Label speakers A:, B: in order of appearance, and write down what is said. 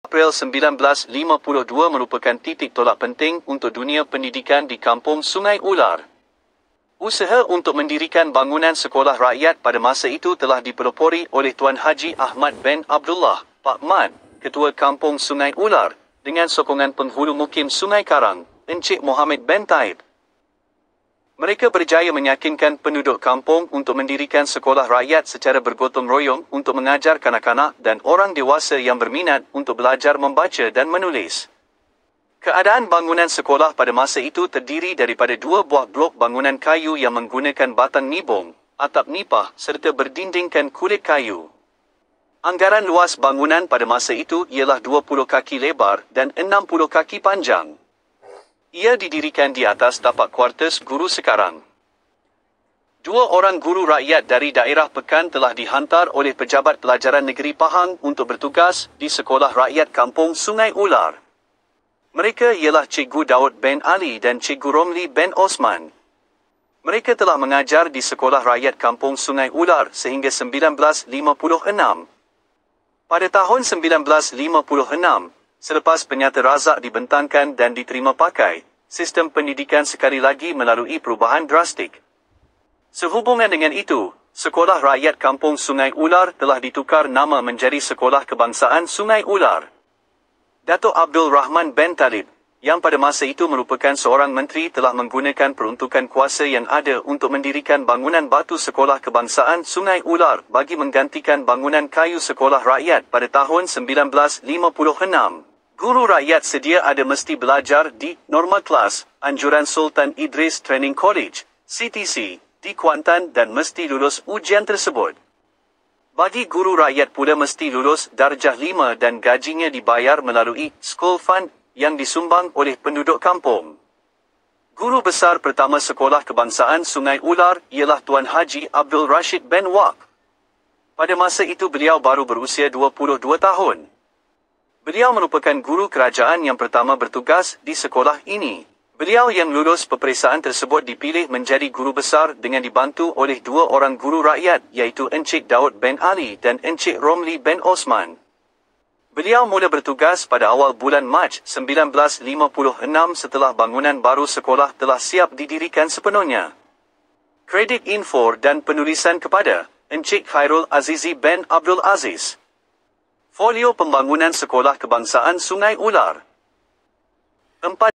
A: April 1952 merupakan titik tolak penting untuk dunia pendidikan di Kampung Sungai Ular. Usaha untuk mendirikan bangunan sekolah rakyat pada masa itu telah dipelopori oleh Tuan Haji Ahmad bin Abdullah, Pak Mat, Ketua Kampung Sungai Ular, dengan sokongan penghulu mukim Sungai Karang, Encik Mohamed bin Taib. Mereka berjaya meyakinkan penduduk kampung untuk mendirikan sekolah rakyat secara bergotong royong untuk mengajar kanak-kanak dan orang dewasa yang berminat untuk belajar membaca dan menulis. Keadaan bangunan sekolah pada masa itu terdiri daripada 2 buah blok bangunan kayu yang menggunakan batang nibong, atap nipah serta berdindingkan kulit kayu. Anggaran luas bangunan pada masa itu ialah 20 kaki lebar dan 60 kaki panjang. Ia didirikan di atas tapak kuartus guru sekarang. 2 orang guru rakyat dari daerah Pekan telah dihantar oleh Pejabat Pelajaran Negeri Pahang untuk bertugas di Sekolah Rakyat Kampung Sungai Ular. Mereka ialah Cikgu Daud bin Ali dan Cikgu Romli bin Osman. Mereka telah mengajar di Sekolah Rakyat Kampung Sungai Ular sehingga 1956. Pada tahun 1956, selepas penyata razak dibentangkan dan diterima pakai, sistem pendidikan sekali lagi melalui perubahan drastik. Sehubungan dengan itu, Sekolah Rakyat Kampung Sungai Ular telah ditukar nama menjadi Sekolah Kebangsaan Sungai Ular. Datuk Abdul Rahman bin Talib, yang pada masa itu merupakan seorang menteri, telah menggunakan peruntukan kuasa yang ada untuk mendirikan bangunan batu Sekolah Kebangsaan Sungai Ular bagi menggantikan bangunan kayu Sekolah Rakyat pada tahun 1956. Guru rakyat sedia ada mesti belajar di Norma Kelas, Anjuran Sultan Idris Training College, CTC, di Kuantan dan mesti lulus ujian tersebut. Bagi guru rakyat pula mesti lulus darjah 5 dan gajinya dibayar melalui school fund yang disumbang oleh penduduk kampung. Guru besar pertama Sekolah Kebangsaan Sungai Ular ialah Tuan Haji Abdul Rashid bin Waq. Pada masa itu beliau baru berusia 22 tahun. Beliau merupakan guru kerajaan yang pertama bertugas di sekolah ini. Beliau yang lulus peperiksaan tersebut dipilih menjadi guru besar dengan dibantu oleh 2 orang guru rakyat iaitu Encik Daud bin Ali dan Encik Romli bin Osman. Beliau mula bertugas pada awal bulan Mac 1956 setelah bangunan baru sekolah telah siap didirikan sepenuhnya. Kredit info dan penulisan kepada Encik Khairul Azizi bin Abdul Aziz. Folio Pembangunan Sekolah Kebangsaan Sungai Ular. 4